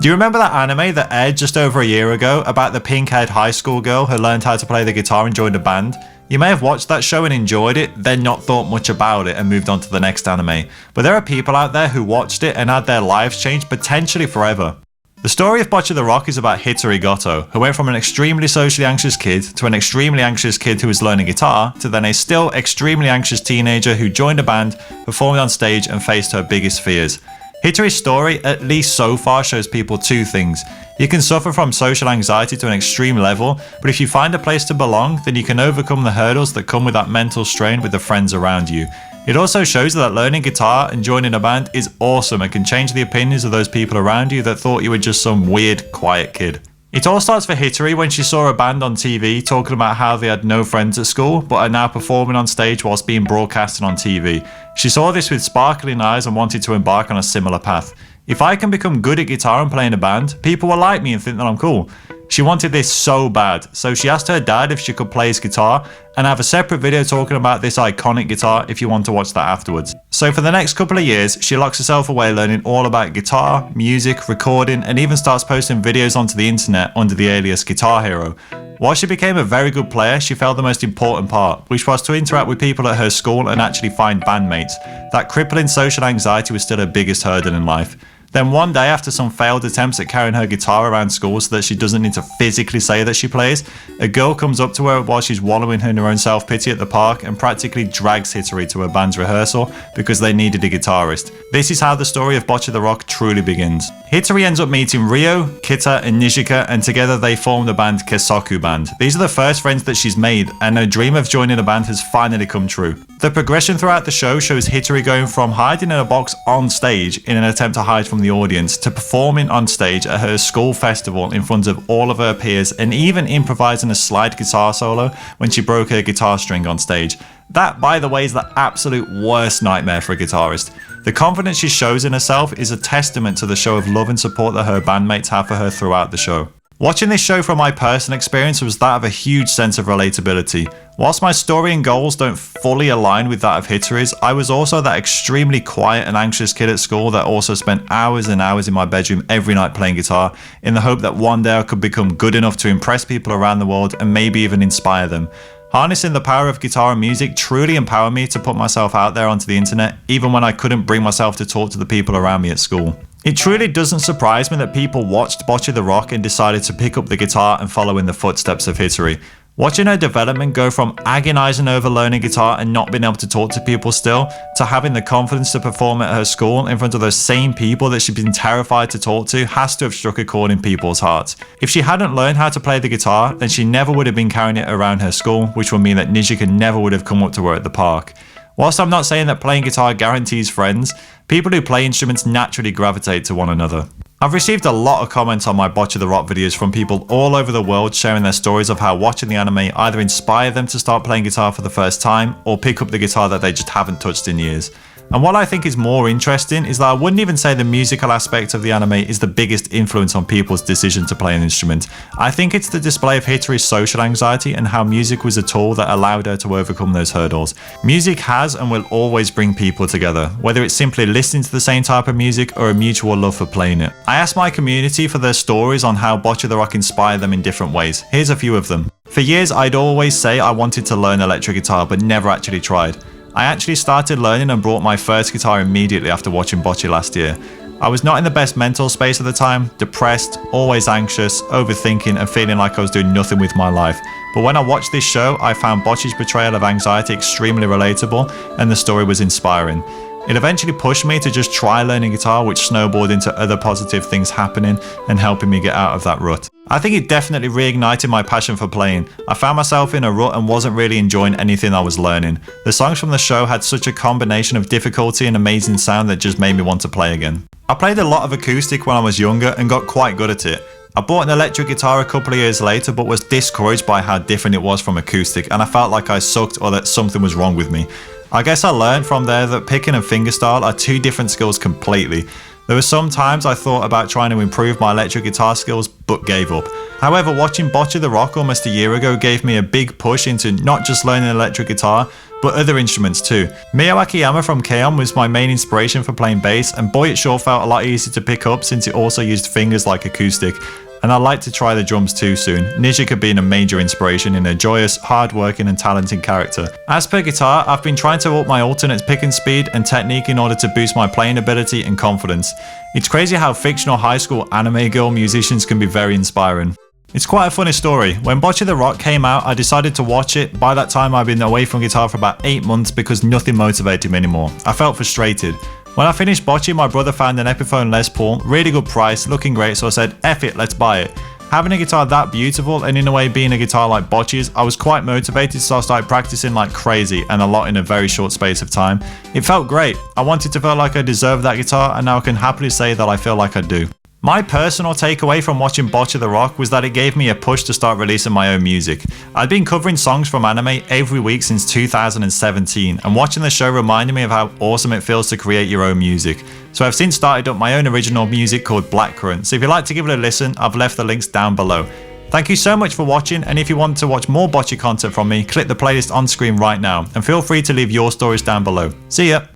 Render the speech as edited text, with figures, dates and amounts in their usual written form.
Do you remember that anime that aired just over a year ago about the pink-haired high school girl who learned how to play the guitar and joined a band? You may have watched that show and enjoyed it, then not thought much about it and moved on to the next anime. But there are people out there who watched it and had their lives changed potentially forever. The story of Bocchi the Rock is about Hitori Goto, who went from an extremely socially anxious kid to an extremely anxious kid who was learning guitar, to then a still extremely anxious teenager who joined a band, performed on stage and faced her biggest fears. Hitori's story, at least so far, shows people two things. You can suffer from social anxiety to an extreme level, but if you find a place to belong, then you can overcome the hurdles that come with that mental strain with the friends around you. It also shows that learning guitar and joining a band is awesome and can change the opinions of those people around you that thought you were just some weird, quiet kid. It all starts for Hitori when she saw a band on TV talking about how they had no friends at school but are now performing on stage whilst being broadcasted on TV. She saw this with sparkling eyes and wanted to embark on a similar path. If I can become good at guitar and play in a band, people will like me and think that I'm cool. She wanted this so bad, so she asked her dad if she could play his guitar, and I have a separate video talking about this iconic guitar if you want to watch that afterwards. So for the next couple of years, she locks herself away learning all about guitar, music, recording, and even starts posting videos onto the internet under the alias Guitar Hero. While she became a very good player, she failed the most important part, which was to interact with people at her school and actually find bandmates. That crippling social anxiety was still her biggest hurdle in life. Then one day, after some failed attempts at carrying her guitar around school so that she doesn't need to physically say that she plays, a girl comes up to her while she's wallowing in her own self-pity at the park and practically drags Hitori to her band's rehearsal because they needed a guitarist. This is how the story of Bocchi the Rock truly begins. Hitori ends up meeting Ryo, Kita and Nijika, and together they form the band Kessoku Band. These are the first friends that she's made, and her dream of joining a band has finally come true. The progression throughout the show shows Hitori going from hiding in a box on stage in an attempt to hide from the audience to performing on stage at her school festival in front of all of her peers and even improvising a slide guitar solo when she broke her guitar string on stage. That, by the way, is the absolute worst nightmare for a guitarist. The confidence she shows in herself is a testament to the show of love and support that her bandmates have for her throughout the show. Watching this show from my personal experience was that of a huge sense of relatability. Whilst my story and goals don't fully align with that of Hitori's, I was also that extremely quiet and anxious kid at school that also spent hours and hours in my bedroom every night playing guitar in the hope that one day I could become good enough to impress people around the world and maybe even inspire them. Harnessing the power of guitar and music truly empowered me to put myself out there onto the internet, even when I couldn't bring myself to talk to the people around me at school. It truly doesn't surprise me that people watched Bocchi the Rock and decided to pick up the guitar and follow in the footsteps of Hitori. Watching her development go from agonizing over learning guitar and not being able to talk to people still, to having the confidence to perform at her school in front of those same people that she'd been terrified to talk to, has to have struck a chord in people's hearts. If she hadn't learned how to play the guitar, then she never would have been carrying it around her school, which would mean that Nijika never would have come up to her at the park. Whilst I'm not saying that playing guitar guarantees friends, people who play instruments naturally gravitate to one another. I've received a lot of comments on my Bocchi the Rock videos from people all over the world sharing their stories of how watching the anime either inspired them to start playing guitar for the first time or pick up the guitar that they just haven't touched in years. And what I think is more interesting is that I wouldn't even say the musical aspect of the anime is the biggest influence on people's decision to play an instrument. I think it's the display of Hitori's social anxiety and how music was a tool that allowed her to overcome those hurdles. Music has and will always bring people together, whether it's simply listening to the same type of music or a mutual love for playing it. I asked my community for their stories on how Bocchi the Rock inspired them in different ways. Here's a few of them. For years, I'd always say I wanted to learn electric guitar but never actually tried. I actually started learning and bought my first guitar immediately after watching Bocchi last year. I was not in the best mental space at the time, depressed, always anxious, overthinking and feeling like I was doing nothing with my life. But when I watched this show, I found Bocchi's portrayal of anxiety extremely relatable and the story was inspiring. It eventually pushed me to just try learning guitar, which snowballed into other positive things happening and helping me get out of that rut. I think it definitely reignited my passion for playing. I found myself in a rut and wasn't really enjoying anything I was learning. The songs from the show had such a combination of difficulty and amazing sound that just made me want to play again. I played a lot of acoustic when I was younger and got quite good at it. I bought an electric guitar a couple of years later but was discouraged by how different it was from acoustic and I felt like I sucked or that something was wrong with me. I guess I learned from there that picking and fingerstyle are two different skills completely. There were some times I thought about trying to improve my electric guitar skills, but gave up. However, watching Bocchi the Rock almost a year ago gave me a big push into not just learning electric guitar, but other instruments too. Mio Akiyama from K-On! Was my main inspiration for playing bass, and boy it sure felt a lot easier to pick up since it also used fingers like acoustic. And I'd like to try the drums too soon. Nijika being a major inspiration in a joyous, hard-working and talented character. As per guitar, I've been trying to up my alternates picking speed and technique in order to boost my playing ability and confidence. It's crazy how fictional high school anime girl musicians can be very inspiring. It's quite a funny story. When Bocchi the Rock came out, I decided to watch it. By that time I'd been away from guitar for about 8 months because nothing motivated me anymore. I felt frustrated. When I finished Bocchi, my brother found an Epiphone Les Paul, really good price, looking great, so I said, F it, let's buy it. Having a guitar that beautiful and in a way being a guitar like Bocchi's, I was quite motivated, so I started practicing like crazy and a lot in a very short space of time. It felt great. I wanted to feel like I deserved that guitar, and now I can happily say that I feel like I do. My personal takeaway from watching Bocchi the Rock was that it gave me a push to start releasing my own music. I'd been covering songs from anime every week since 2017, and watching the show reminded me of how awesome it feels to create your own music. So I've since started up my own original music called Blackcurrant, so if you'd like to give it a listen, I've left the links down below. Thank you so much for watching, and if you want to watch more Bocchi content from me, click the playlist on screen right now, and feel free to leave your stories down below. See ya!